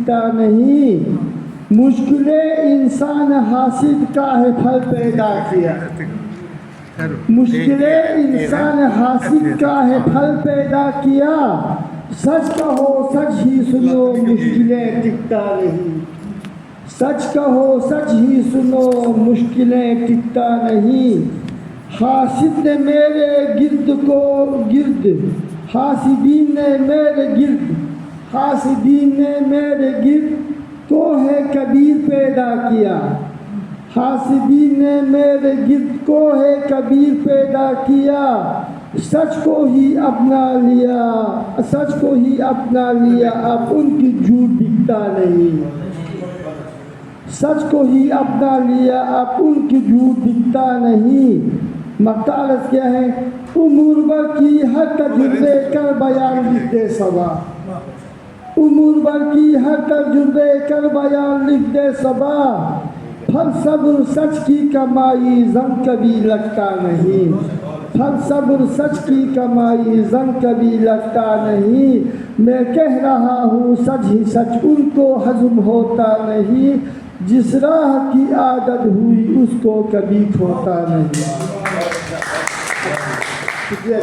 ٹکتا نہیں، مشکل انسان حاسد کا ہے پھل پیدا کیا، مشکل انسان حاسد کا ہے پھل پیدا کیا، سچ کہو سچ ہی سنو مشکلیں ٹکتا نہیں، سچ کہو سچ ہی سنو مشکلیں ٹکتا نہیں، حاسد نے میرے گرد کو گرد، حاسدین نے میرے گرد، حاسدین نے میرے گرد کوہ کبیر پیدا کیا، حاسدین نے میرے گرد کوہ کبیر پیدا کیا، سچ کو ہی اپنا لیا، سچ کو ہی اپنا لیا، اب ان کی جھوٹ دکھتا نہیں، سچ کو ہی اپنا لیا، اب ان کی جھوٹ دکھتا نہیں، مقالت کیا ہے؟ امور بھر کی ہر تجربے کر بیان لکھ دے صبا، امور بھر کی ہر تجربے کر بیان لکھ دے صبا، پھل صبر سچ کی کمائی زنگ کبھی لگتا نہیں، پھل صبر سچ کی کمائی زنگ کبھی لگتا نہیں، میں کہہ رہا ہوں سچ ہی سچ ان کو ہضم ہوتا نہیں، جس راہ کی عادت ہوئی اس کو کبھی کھوتا نہیں۔ شکریہ۔